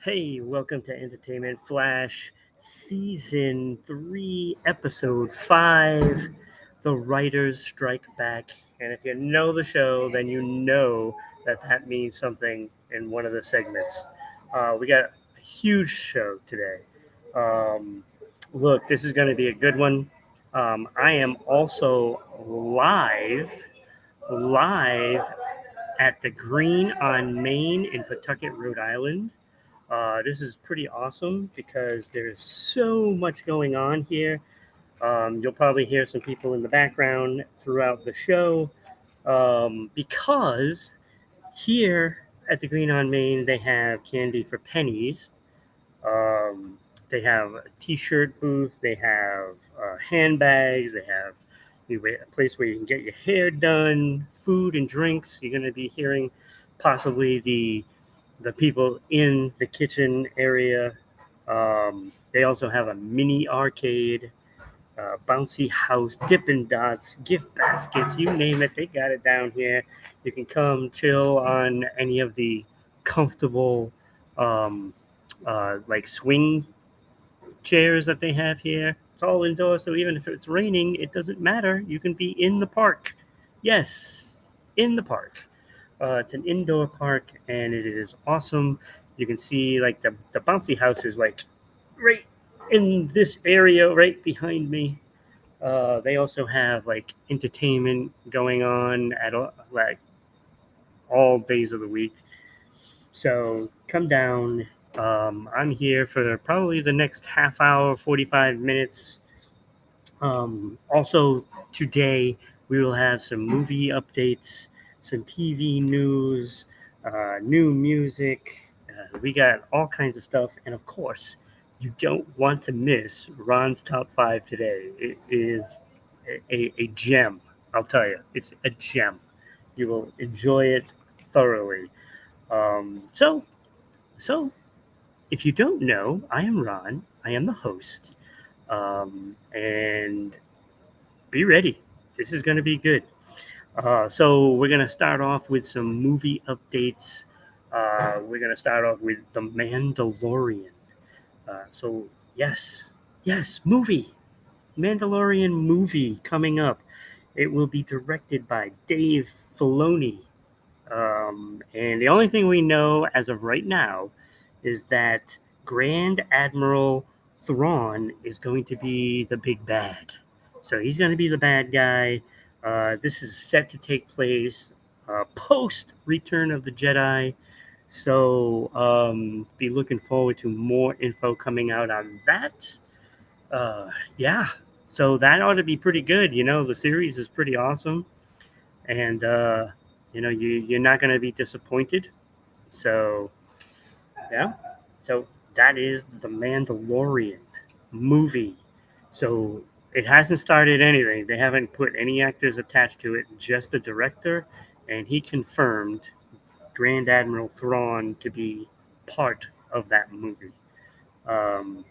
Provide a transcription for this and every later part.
Hey, welcome to Entertainment Flash Season 3, Episode 5, The Writers Strike Back. And if you know the show, then you know that means something in one of the segments. We got a huge show today. Um, Look, this is going to be a good one. I am also live at the Green on Main in Pawtucket, Rhode Island. This is pretty awesome because there's so much going on here. You'll probably hear some people in the background throughout the show because here at the Green on Main, they have candy for pennies. They have a t-shirt booth. They have handbags. They have a place where you can get your hair done, food and drinks. You're going to be hearing possibly the people in the kitchen area. They also have a mini arcade, bouncy house, Dippin' Dots, gift baskets, you name it, they got it down here. You can come chill on any of the comfortable, um, like swing chairs that they have here. It's all indoors, so even if it's raining, it doesn't matter. You can be in the park. Yes, in the park. It's an indoor park, and it is awesome. You can see like the bouncy house is like right in this area right behind me. They also have like entertainment going on at like all days of the week. So come down. I'm here for probably the next half hour, 45 minutes. Also, today we will have some movie updates, some TV news, new music. We got all kinds of stuff. And of course, you don't want to miss Ron's top five today. It is a gem. I'll tell you, it's a gem. You will enjoy it thoroughly. Um, so, so if you don't know, I am Ron. I am the host. And be ready. This is going to be good. So we're going to start off with some movie updates. We're going to start off with The Mandalorian. So yes, Mandalorian movie coming up. It will be directed by Dave Filoni. And the only thing we know as of right now is that Grand Admiral Thrawn is going to be the big bad. So he's going to be the bad guy. This is set to take place post Return of the Jedi. So be looking forward to more info coming out on that. Yeah, so that ought to be pretty good. The series is pretty awesome, and you're not going to be disappointed. So yeah, so that is the Mandalorian movie. So it hasn't started anything. They haven't put any actors attached to it, just the director, and he confirmed Grand Admiral Thrawn to be part of that movie. Um,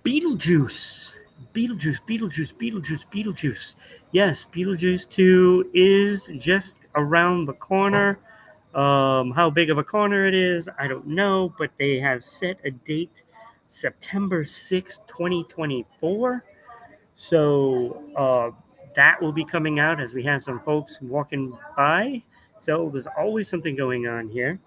Beetlejuice. Beetlejuice. Yes, Beetlejuice 2 is just around the corner. How big of a corner it is, I don't know, but they have set a date September 6th, 2024. So that will be coming out as we have some folks walking by. So there's always something going on here.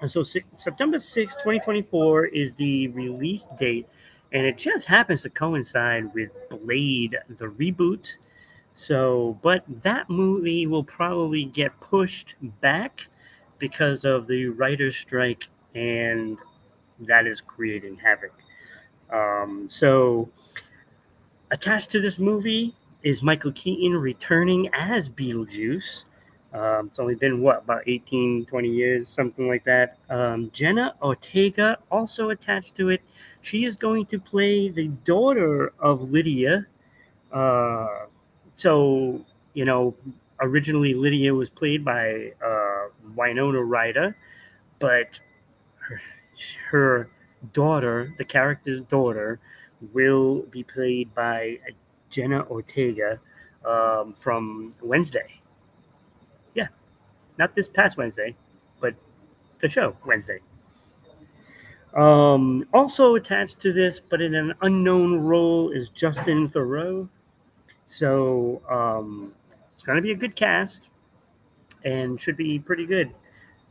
And so September 6th, 2024 is the release date, and it just happens to coincide with Blade, the reboot. So, but that movie will probably get pushed back because of the writer's strike, and that is creating havoc. So, attached to this movie is Michael Keaton returning as Beetlejuice. It's only been, about 18, 20 years, something like that. Jenna Ortega also attached to it. She is going to play the daughter of Lydia. Uh, so, you know, originally Lydia was played by Winona Ryder, but her, her daughter, the character's daughter, will be played by Jenna Ortega from Wednesday. Yeah, not this past Wednesday, but the show Wednesday. Also attached to this, but in an unknown role, is Justin Theroux. So it's going to be a good cast and should be pretty good.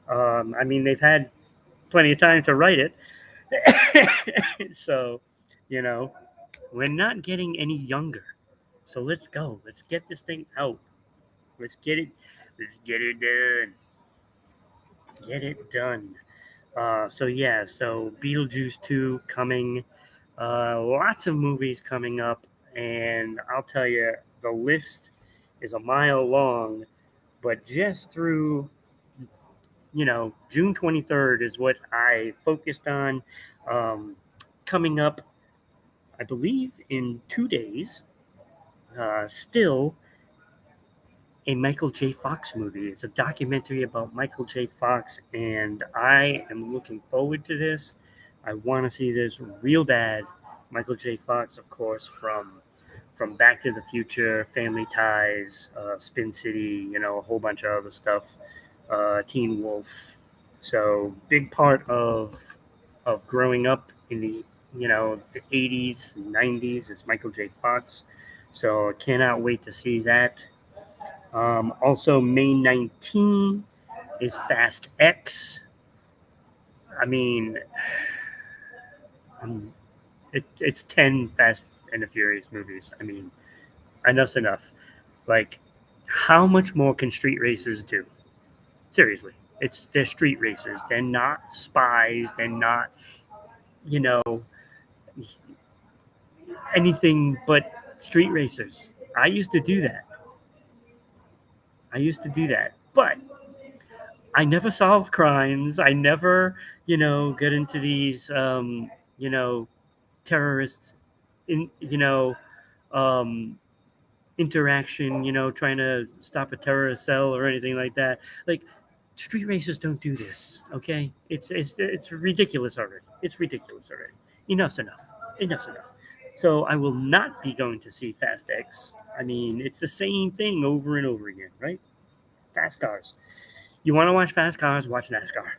I mean, they've had plenty of time to write it. So, you know, we're not getting any younger. So let's go. Let's get this thing out. Let's get it. Let's get it done. Get it done. So yeah, so Beetlejuice 2 coming. Lots of movies coming up, and I'll tell you, the list is a mile long. But just through, June 23rd is what I focused on. Um, Coming up, I believe, in 2 days. Still a Michael J. Fox movie. It's a documentary about Michael J. Fox, and I am looking forward to this. I want to see this real bad. Michael J. Fox, of course, from Back to the Future, Family Ties, Spin City, a whole bunch of other stuff, Teen Wolf. So big part of growing up in the 80s and 90s is Michael J. Fox. So I cannot wait to see that. Also, May 19 is Fast X. I mean, it's 10 Fast and the Furious movies. I mean, enough's enough. Like, how much more can street racers do? Seriously, they're street racers. They're not spies. They're not, you know, anything but street racers. I used to do that. But I never solved crimes. I never, get into these, you know, terrorists in, um, interaction, trying to stop a terrorist cell or anything like that. Like, street racers don't do this. Okay, it's ridiculous already. It's ridiculous already. Enough's enough. Enough's enough. So I will not be going to see Fast X. I mean, it's the same thing over and over again, right? Fast cars. You want to watch fast cars? Watch NASCAR.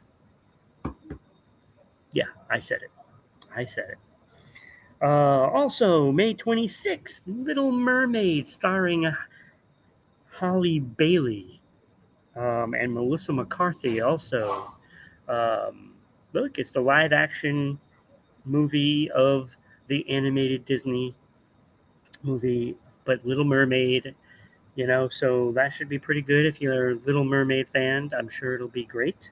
Yeah, I said it. I said it. Also, May 26th, Little Mermaid, starring Holly Bailey and Melissa McCarthy. Also, look, it's the live action movie of the animated Disney movie, but Little Mermaid. So that should be pretty good if you're a Little Mermaid fan. I'm sure it'll be great.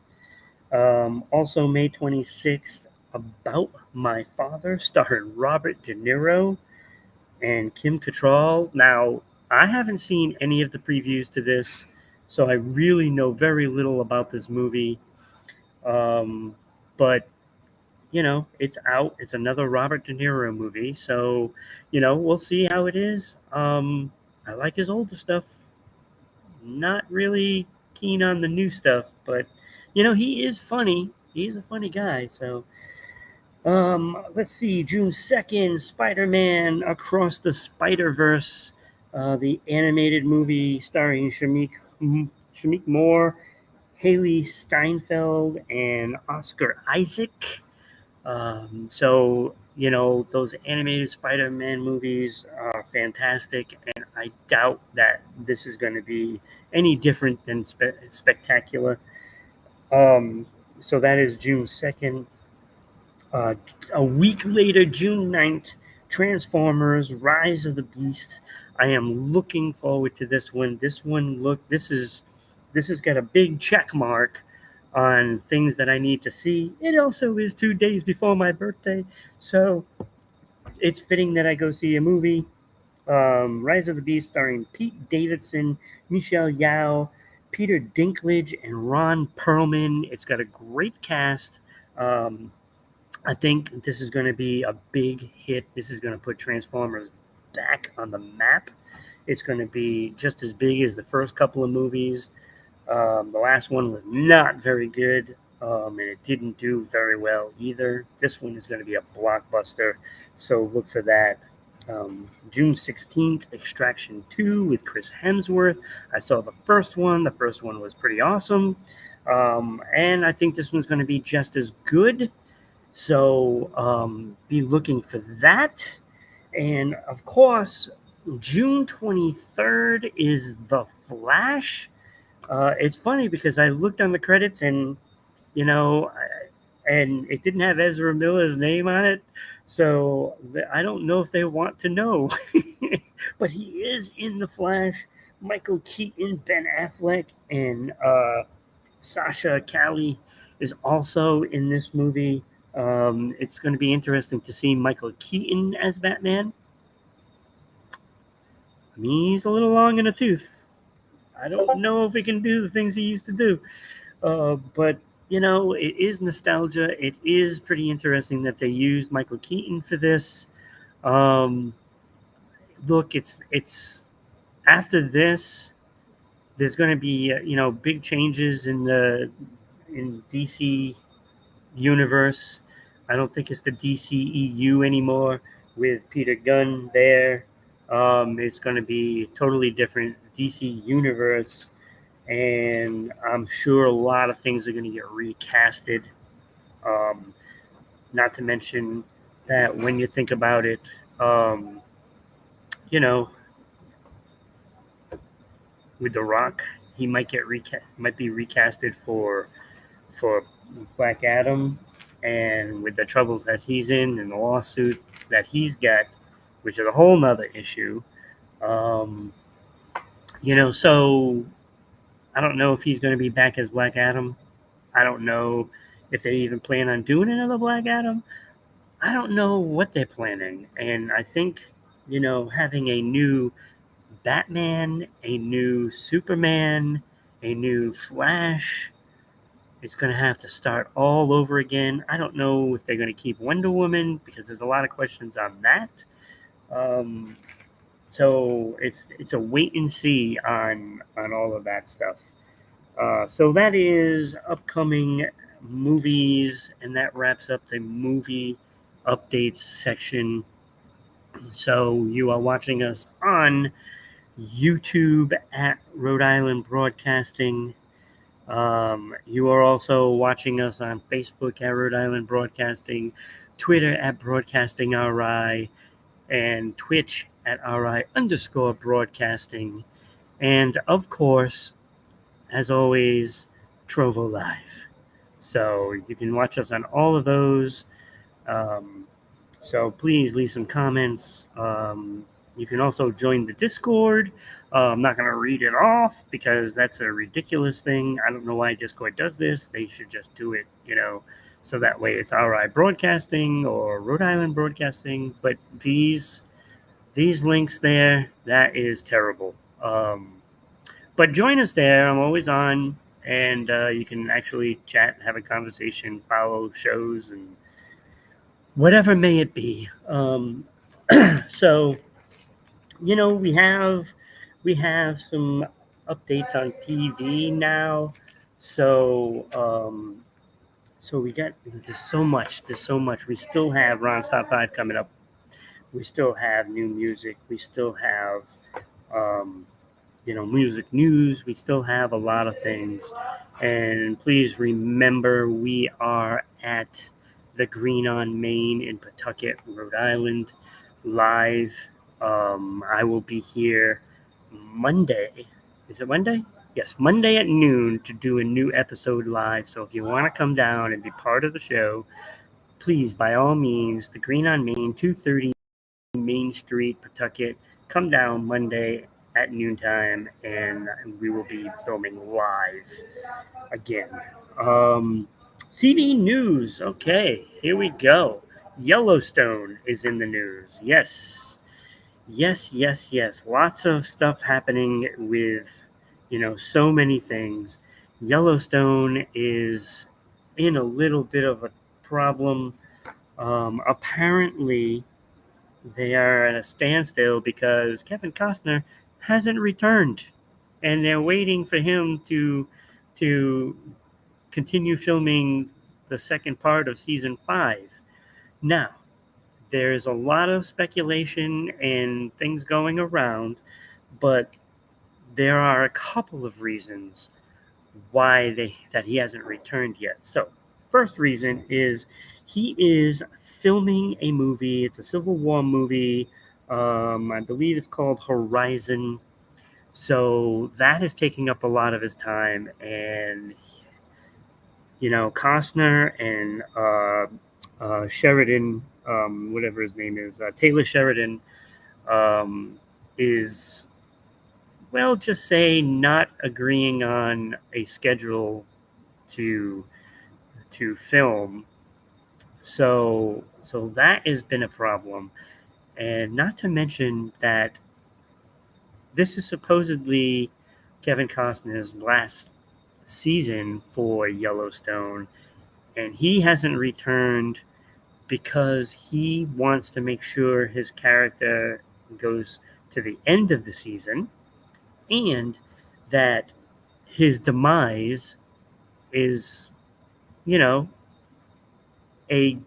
Also, May 26th, About My Father, starring Robert De Niro and Kim Cattrall. Now, I haven't seen any of the previews to this, so I really know very little about this movie. But, it's out. It's another Robert De Niro movie, so, we'll see how it is. I like his older stuff. Not really keen on the new stuff, but he is funny. He's a funny guy. So, let's see. June 2nd, Spider-Man Across the Spider-Verse, the animated movie starring Shamik Moore, Haley Steinfeld, and Oscar Isaac. So, those animated Spider-Man movies are fantastic, and I doubt that this is going to be any different than spectacular. So that is June 2nd. A week later, June 9th, Transformers Rise of the Beast. I am looking forward to this one. This has got a big check mark on things that I need to see. It also is 2 days before my birthday, so it's fitting that I go see a movie. Rise of the Beast, starring Pete Davidson, Michelle Yeoh, Peter Dinklage, and Ron Perlman. It's got a great cast. I think this is going to be a big hit. This is going to put Transformers back on the map. It's going to be just as big as the first couple of movies. The last one was not very good, and it didn't do very well either. This one is going to be a blockbuster, so look for that. June 16th, Extraction 2 with Chris Hemsworth. I saw the first one. The first one was pretty awesome. And I think this one's going to be just as good. So be looking for that. And of course, June 23rd is The Flash. It's funny because I looked on the credits and, you know, and it didn't have Ezra Miller's name on it. So I don't know if they want to know. But he is in The Flash. Michael Keaton, Ben Affleck, and Sasha Callie is also in this movie. It's going to be interesting to see Michael Keaton as Batman. I mean, he's a little long in the tooth. I don't know if he can do the things he used to do. But it is nostalgia. It is pretty interesting that they used Michael Keaton for this. Um, Look, it's after this. There's going to be big changes in DC universe. I don't think it's the DCEU anymore with Peter Gunn there. It's going to be a totally different DC universe, and I'm sure a lot of things are going to get recasted. Um, Not to mention that when you think about it, um, you know, with The Rock, he might get recast, might be recasted for Black Adam, and with the troubles that he's in and the lawsuit that he's got, which is a whole nother issue. Um, so I don't know if he's going to be back as Black Adam. I don't know if they even plan on doing another Black Adam. I don't know what they're planning. And I think, having a new Batman, a new Superman, a new Flash, it's going to have to start all over again. I don't know if they're going to keep Wonder Woman because there's a lot of questions on that. Um, so it's a wait and see on all of that stuff. So that is upcoming movies, and that wraps up the movie updates section. So you are watching us on YouTube at Rhode Island Broadcasting. You are also watching us on Facebook at Rhode Island Broadcasting, Twitter at Broadcasting RI, and Twitch at RI underscore broadcasting. And of course, as always, Trovo Live. So you can watch us on all of those. Um, so please leave some comments. You can also join the Discord. I'm not going to read it off because that's a ridiculous thing. I don't know why Discord does this. They should just do it, so that way it's RI Broadcasting or Rhode Island Broadcasting. But these links there, that is terrible. But join us there. I'm always on, and you can actually chat, have a conversation, follow shows, and whatever may it be. So we have some updates on TV now. So we got there's so much. We still have Ron's Top Five coming up. We still have new music. We still have um, music news. We still have a lot of things. And please remember, we are at the Green on Main in Pawtucket, Rhode Island, live. I will be here Monday. Is it Monday? Yes, Monday at noon to do a new episode live. So if you want to come down and be part of the show, please, by all means, the Green on Main, 230 Main Street, Pawtucket. Come down Monday at noontime, and we will be filming live again. TV news. Okay, here we go. Yellowstone is in the news. Yes, yes, yes, yes. Lots of stuff happening with, so many things. Yellowstone is in a little bit of a problem. Apparently, they are at a standstill because Kevin Costner hasn't returned, and they're waiting for him to continue filming the second part of season 5. Now, there's a lot of speculation and things going around, but there are a couple of reasons why that he hasn't returned yet. So, first reason is he is filming a movie. It's a Civil War movie. I believe it's called Horizon. So that is taking up a lot of his time, and Costner and Sheridan, whatever his name is, Taylor Sheridan, is, well, just say not agreeing on a schedule to film. So that has been a problem, and not to mention that this is supposedly Kevin Costner's last season for Yellowstone, and he hasn't returned because he wants to make sure his character goes to the end of the season, and that his demise is, you know, a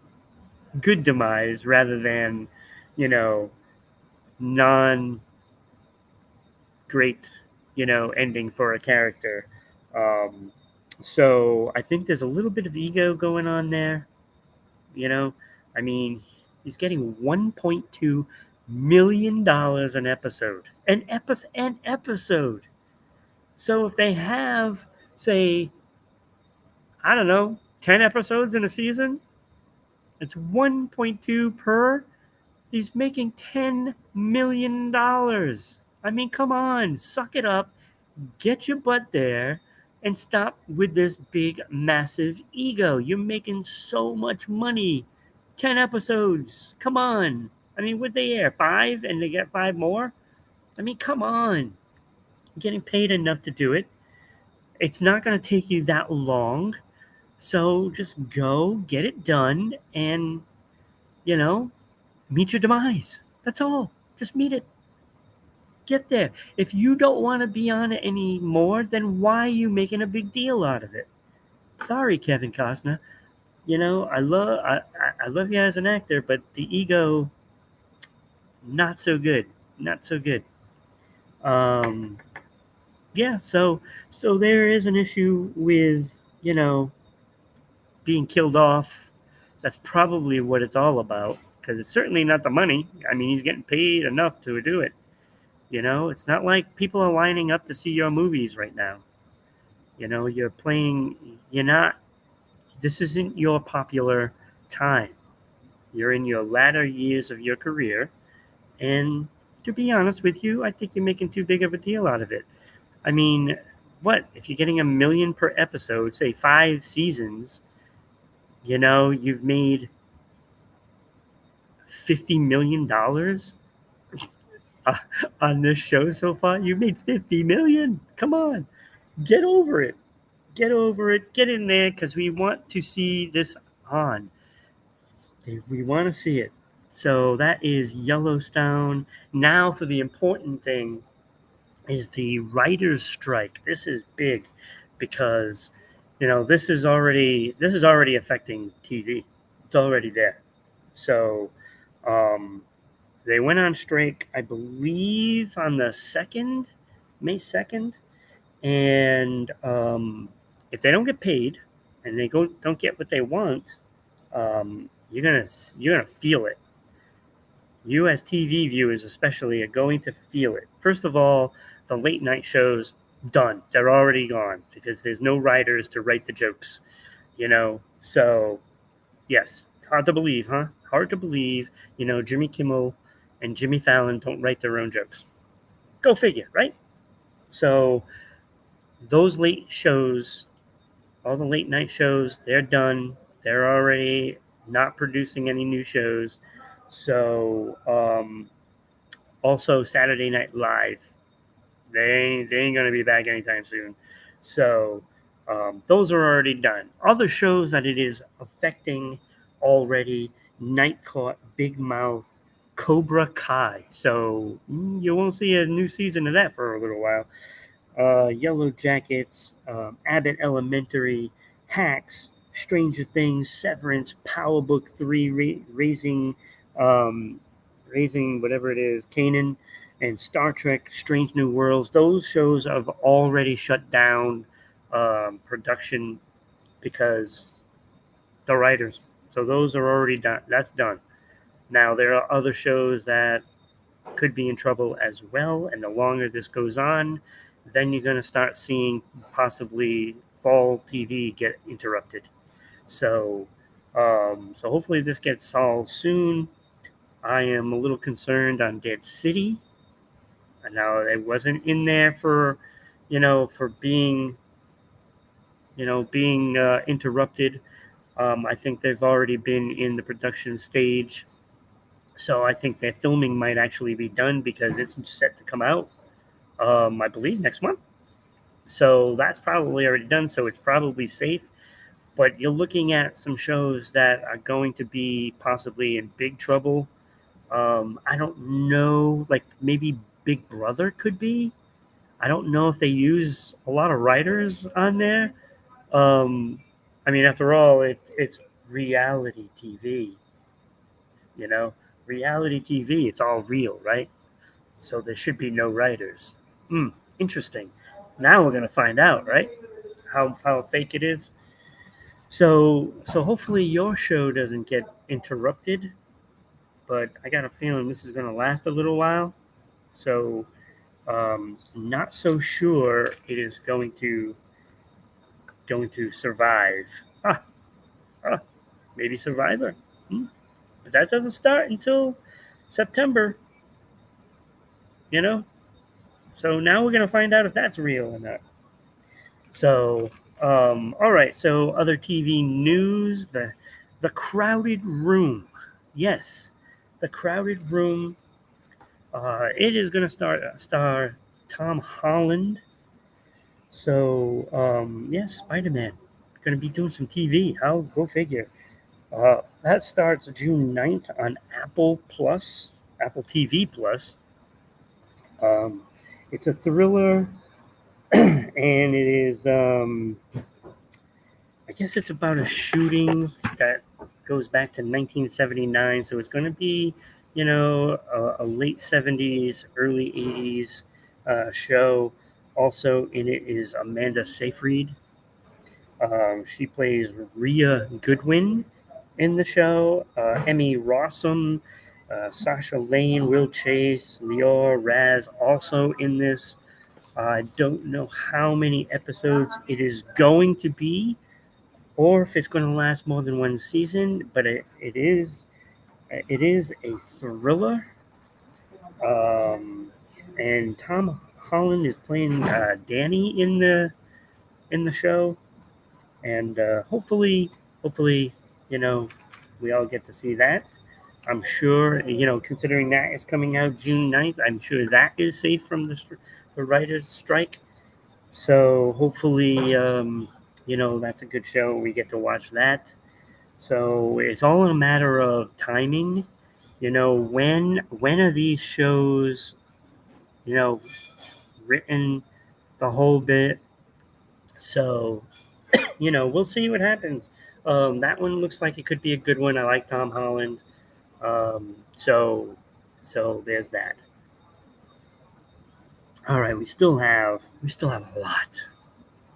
good demise rather than, you know, non great, ending for a character. Um, so I think there's a little bit of ego going on there. You know, I mean, he's getting $1.2 million an episode. So if they have, say, I don't know, 10 episodes in a season, it's 1.2 per. He's making $10 million. I mean, come on, suck it up, get your butt there, and stop with this big, massive ego. You're making so much money. 10 episodes. Come on. I mean, would they air five and they get five more? I mean, come on. You're getting paid enough to do it. It's not going to take you that long. So just go, get it done, and, you know, meet your demise. That's all. Just meet it. Get there. If you don't want to be on it anymore, then why are you making a big deal out of it? Sorry, Kevin Costner. I love you as an actor, but the ego, not so good. Not so good. Um, yeah. So there is an issue with being killed off. That's probably what it's all about, because it's certainly not the money. I mean, he's getting paid enough to do it. It's not like people are lining up to see your movies right now. You're playing, you're not, this isn't your popular time. You're in your latter years of your career. And to be honest with you, I think you're making too big of a deal out of it. I mean, what? If you're getting $1 million per episode, say 5 seasons, you've made $50 million on this show so far. You've made $50 million. Come on, get over it. Get over it. Get in there, because we want to see this on. We want to see it. So that is Yellowstone. Now for the important thing is the writers' strike. This is big because this is already affecting TV. It's already there. So um, they went on strike, I believe, on the May 2nd, and if they don't get paid and they don't get what they want, you're gonna feel it. U.S. TV viewers especially are going to feel it. First of all, the late night shows, done. They're already gone because there's no writers to write the jokes. So yes, hard to believe, huh? Hard to believe. Jimmy Kimmel and Jimmy Fallon don't write their own jokes. Go figure, right? So those late shows, all the late night shows, they're done. They're already not producing any new shows. So also Saturday Night Live, they ain't gonna be back anytime soon. So those are already done. Other shows that it is affecting already: Night Court, Big Mouth, Cobra Kai. So you won't see a new season of that for a little while. Yellow Jackets, Abbott Elementary, Hacks, Stranger Things, Severance, Power Book 3, um, Raising whatever it is, Kanan, and Star Trek, Strange New Worlds. Those shows have already shut down production because the writers. So those are already done. That's done. Now there are other shows that could be in trouble as well, and the longer this goes on, then you're going to start seeing possibly fall TV get interrupted. So, so hopefully this gets solved soon. I am a little concerned on Dead City. Now it wasn't in there for, for being, being interrupted. I think they've already been in the production stage, so I think their filming might actually be done because it's set to come out, I believe, next month. So that's probably already done. So it's probably safe. But you're looking at some shows that are going to be possibly in big trouble. I don't know, like maybe Big Brother could be. I don't know if they use a lot of writers on there. Um, I mean, after all, it's reality TV. You know, reality TV. It's all real, right? So there should be no writers. Hmm, interesting. Now we're gonna find out, right? How fake it is. So hopefully your show doesn't get interrupted, but I got a feeling this is gonna last a little while. So not so sure it is going to survive. Ah, ah, maybe Survivor. Hmm. But that doesn't start until September, you know? So now we're going to find out if that's real or not. So, all right. So, other TV news: the Crowded Room. Yes, the Crowded Room. It is going to star Tom Holland. So, yes, Spider-Man going to be doing some TV. How go figure. That starts June 9th on Apple Plus, Apple TV Plus. Um, it's a thriller, and it is. I guess it's about a shooting that goes back to 1979. So it's going to be, a late 70s, early 80s show. Also in it is Amanda Seyfried. She plays Rhea Goodwin in the show. Emmy Rossum, Sasha Lane, Will Chase, Lior Raz also in this. I don't know how many episodes it is going to be, or if it's going to last more than one season. But it is a thriller, and Tom Holland is playing Danny in the show, and hopefully, you know, we all get to see that. I'm sure, considering that is coming out June 9th, I'm sure that is safe from the writers' strike. So hopefully, that's a good show. We get to watch that. So it's all a matter of timing. When are these shows, you know, written the whole bit? So, we'll see what happens. That one looks like it could be a good one. I like Tom Holland. So there's that. All right, we still have a lot.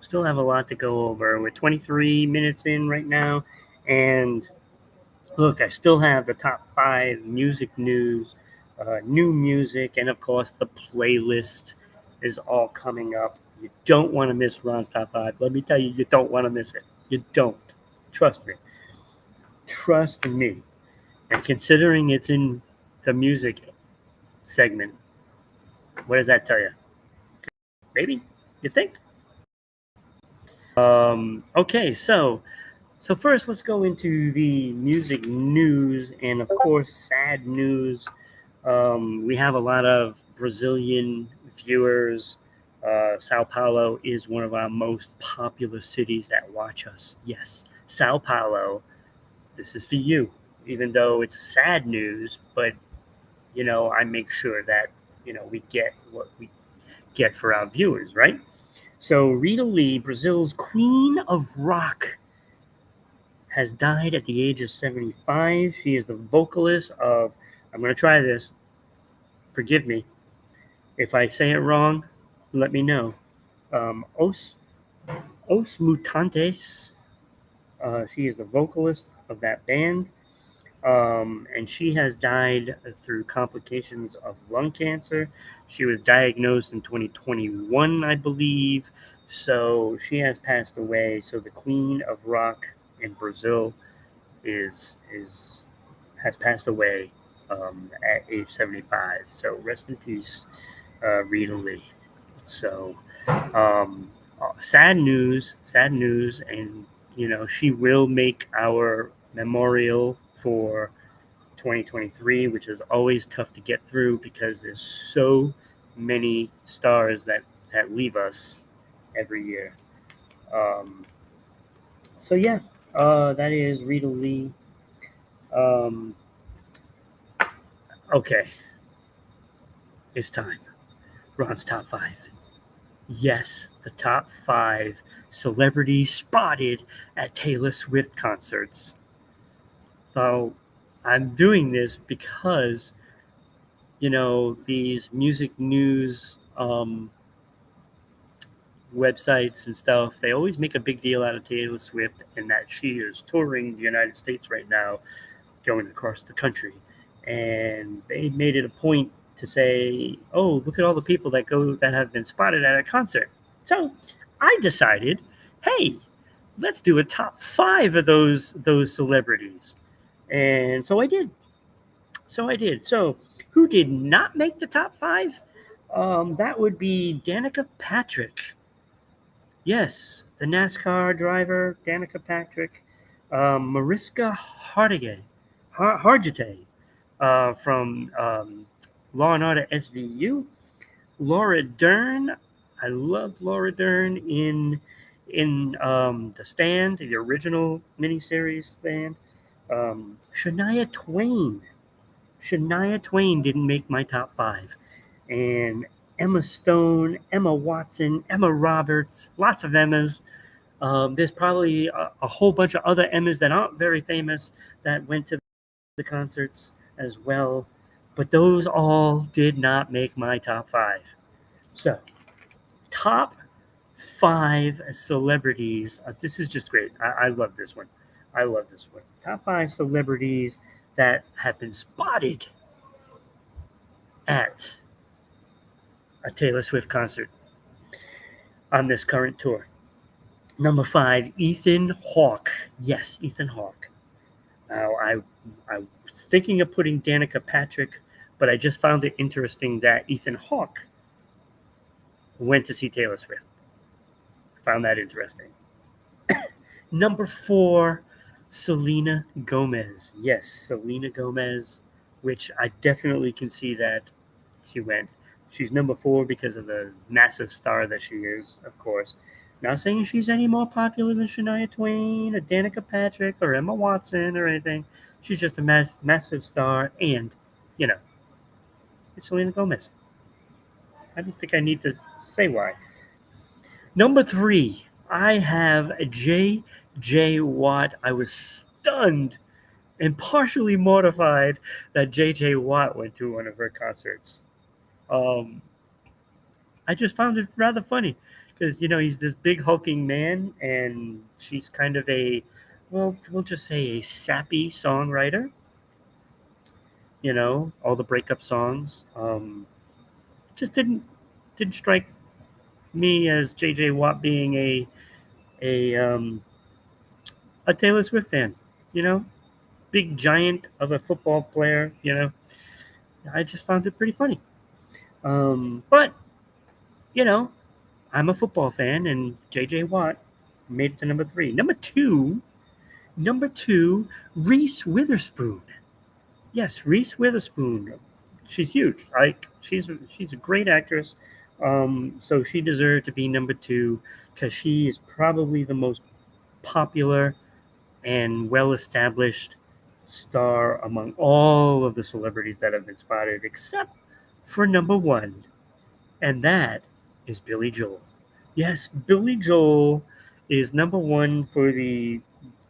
Still have a lot to go over. We're 23 minutes in right now, and look, I still have the top 5 music news, new music, and of course the playlist is all coming up. You don't want to miss Ron's top 5. Let me tell you, you don't want to miss it. You don't. Trust me. Trust me. And considering it's in the music segment, what does that tell you? Maybe? You think? Okay, so first, let's go into the music news, and of course, sad news. We have a lot of Brazilian viewers. Sao Paulo is one of our most popular cities that watch us. Yes, Sao Paulo. This is for you. Even though it's sad news, but I make sure that we get what we get for our viewers, right? So Rita Lee, Brazil's queen of rock, has died at the age of 75. She is the vocalist of, I'm going to try this, forgive me. If I say it wrong, let me know. Os Mutantes. She is the vocalist of that band. And she has died through complications of lung cancer. She was diagnosed in 2021, I believe. So she has passed away. So the queen of rock in Brazil is has passed away at age 75. So rest in peace, Rita Lee. So sad news, and she will make our memorial for 2023, which is always tough to get through because there's so many stars that leave us every year. Um, so yeah, that is Rita Lee. Um, okay, it's time. Ron's top five. Yes, the top five celebrities spotted at Taylor Swift concerts. So I'm doing this because these music news websites and stuff, they always make a big deal out of Taylor Swift and that she is touring the United States right now, going across the country. And they made it a point to say, "Oh, look at all the people that have been spotted at a concert." So I decided, hey, let's do a top five of those celebrities. And so I did. So who did not make the top five? That would be Danica Patrick. Yes, the NASCAR driver, Danica Patrick. Mariska Hargitay from Law and Order SVU. Laura Dern. I loved Laura Dern in The Stand, the original miniseries Stand. Shania Twain. Shania Twain didn't make my top five. And Emma Stone, Emma Watson, Emma Roberts, lots of Emmas. There's probably a whole bunch of other Emmas that aren't very famous that went to the concerts as well. But those all did not make my top five. So, top five celebrities. This is just great. I love this one. I love this one. Top five celebrities that have been spotted at a Taylor Swift concert on this current tour. Number five, Ethan Hawke. Yes, Ethan Hawke. Now, I was thinking of putting Danica Patrick, but I just found it interesting that Ethan Hawke went to see Taylor Swift. I found that interesting. Number four, Selena Gomez. Yes, Selena Gomez, which I definitely can see that she went. She's number four because of the massive star that she is, of course. Not saying she's any more popular than Shania Twain or Danica Patrick or Emma Watson or anything. She's just a massive star, and, it's Selena Gomez. I don't think I need to say why. Number three, I have J.J. Watt. I was stunned and partially mortified that J.J. Watt went to one of her concerts. Um, I just found it rather funny because he's this big hulking man, and she's kind of well, we'll just say a sappy songwriter. All the breakup songs. Just didn't strike me as J.J. Watt being a a Taylor Swift fan. You know, big giant of a football player. I just found it pretty funny. But you know, I'm a football fan, and J.J. Watt made it to number three. Number two, Reese Witherspoon. Yes, Reese Witherspoon. She's huge. She's a great actress. So she deserved to be number two because she is probably the most popular and well-established star among all of the celebrities that have been spotted, except for number one, and that is Billy Joel. Yes, Billy Joel is number one for the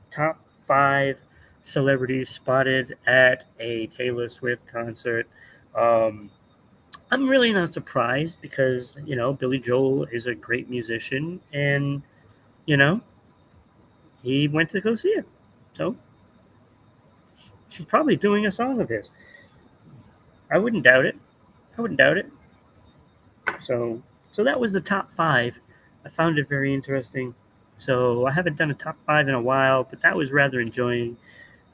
top five celebrities spotted at a Taylor Swift concert. Um, I'm really not surprised because, Billy Joel is a great musician, and, you know, he went to go see her. So She's probably doing a song of his. I wouldn't doubt it. I wouldn't doubt it. So, so that was the top five. I found it very interesting. So I haven't done a top five in a while, but that was rather enjoying.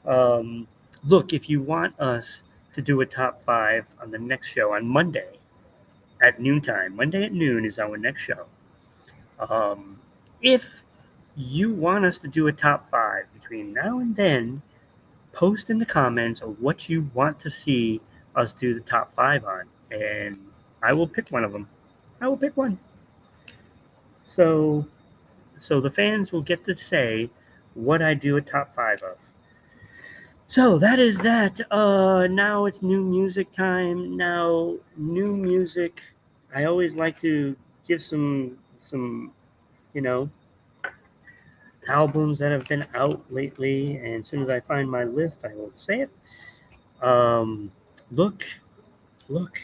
Um, Look, if you want us to do a top five on the next show on Monday at noontime, Monday at noon is our next show. Um, if you want us to do a top five between now and then, post in the comments of what you want to see us do the top five on, and I will pick one of them. I will pick one. So, so the fans will get to say what I do a top five of. So that is that. Now it's new music time. Now new music. I always like to give some you know albums that have been out lately, and as soon as I find my list, I will say it. Um, look, look,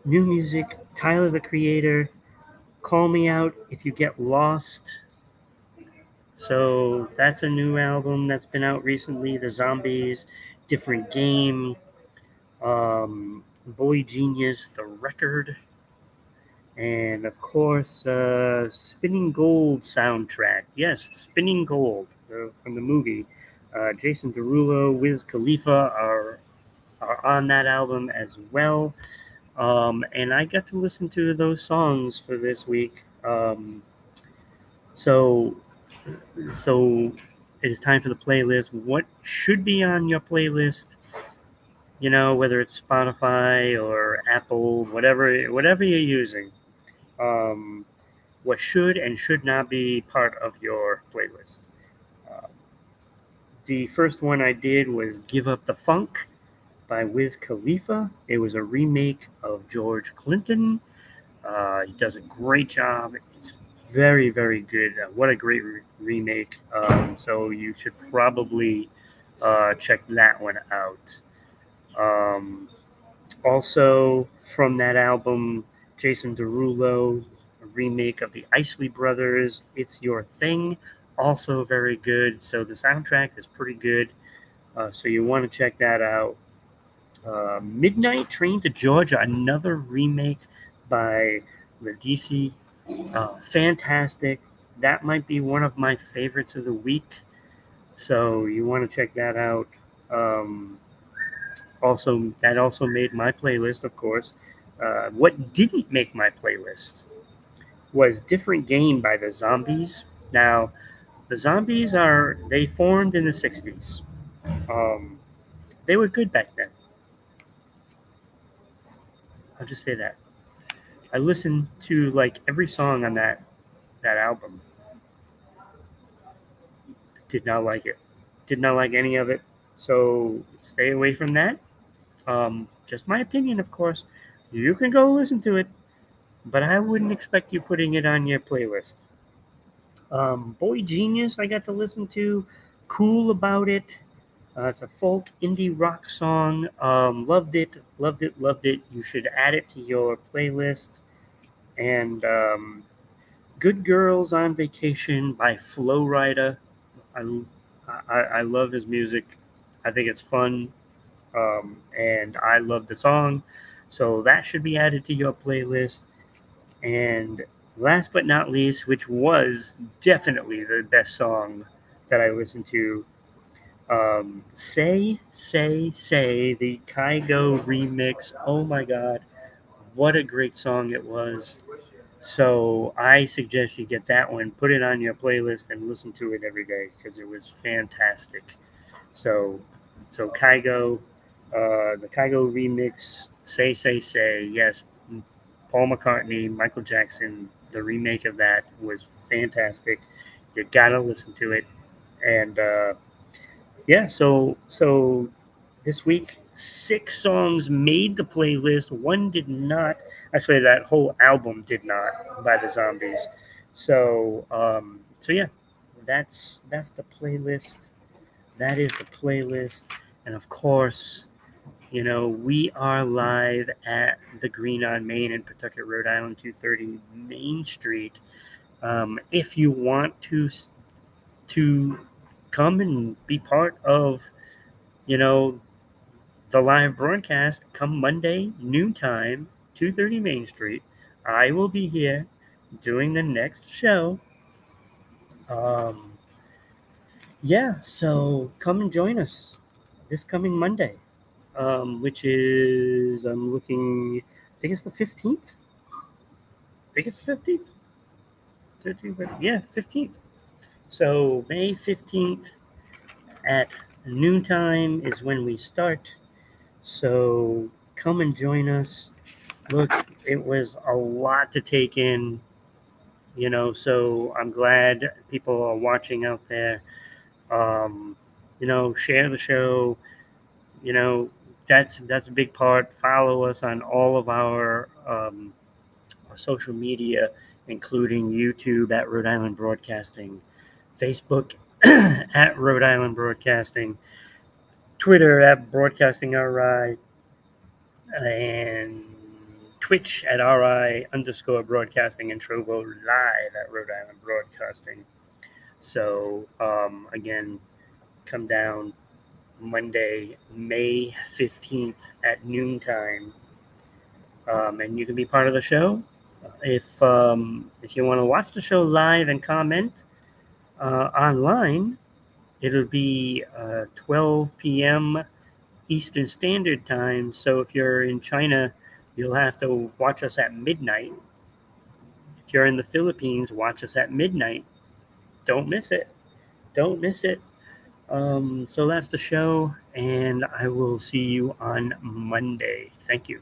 new music. Tyler the Creator. Call Me Out If You Get Lost. So that's a new album that's been out recently. The Zombies, Different Game, Boy Genius, The Record, and of course, Spinning Gold soundtrack. Yes, Spinning Gold from the movie. Jason Derulo, Wiz Khalifa are on that album as well. And I got to listen to those songs for this week. So So it is time for the playlist. What should be on your playlist? You know, whether it's Spotify or Apple, whatever you're using. Um, what should and should not be part of your playlist. Uh, the first one I did was "Give Up the Funk" by Wiz Khalifa. It was a remake of George Clinton. He does a great job. It's very, very good. What a great remake. So you should probably check that one out. Um, Also, from that album, Jason Derulo, a remake of the Isley Brothers, It's Your Thing. Also very good. So the soundtrack is pretty good. So you want to check that out. Midnight Train to Georgia, another remake by the DC. Fantastic. That might be one of my favorites of the week. So you want to check that out. Um, that also made my playlist, of course. What didn't make my playlist was Different Game by the Zombies. Now, the Zombies they formed in the 60s. Um, they were good back then. I'll just say that. I listened to like every song on that album. Did not like it. Did not like any of it. So stay away from that. Just my opinion, of course. You can go listen to it, but I wouldn't expect you putting it on your playlist. Boy Genius, I got to listen to. Cool About It. It's a folk indie rock song. Loved it, loved it, loved it. You should add it to your playlist. And Good Girls on Vacation by Flow Rida. I, I love his music. I think it's fun, and I love the song. So that should be added to your playlist. And last but not least, which was definitely the best song that I listened to, Say, the Kygo remix. Oh my God, what a great song it was. So I suggest you get that one, put it on your playlist, and listen to it every day because it was fantastic. So, so the Kygo remix, Say, yes, Paul McCartney, Michael Jackson, the remake of that was fantastic. You gotta listen to it, and yeah. So this week, 6 songs made the playlist. One did not. Actually, that whole album did not by the Zombies. So yeah, that's the playlist. That is the playlist, and of course, we are live at the Green on Main in Pawtucket, Rhode Island, 230 Main Street. If you want to come and be part of, you know, the live broadcast come Monday, noontime, 2:30 Main Street. I will be here doing the next show. Um, yeah, so come and join us this coming Monday, which is, I'm looking, I think it's the 15th. I think it's the 15th. 13th, yeah, 15th. So May 15th at noontime is when we start. So come and join us. Look, it was a lot to take in, so I'm glad people are watching out there. Um, share the show. You know, that's a big part. Follow us on all of our social media, including YouTube at Rhode Island Broadcasting, Facebook at Rhode Island Broadcasting, Twitter at Broadcasting RI, and Twitch at RI underscore broadcasting, and Trovo live at Rhode Island Broadcasting. So, again, come down Monday, May 15th at noontime, and you can be part of the show. If you want to watch the show live and comment online, it'll be 12 p.m. Eastern Standard Time. So if you're in China, you'll have to watch us at midnight. If you're in the Philippines, watch us at midnight. Don't miss it. Don't miss it. So that's the show, and I will see you on Monday. Thank you.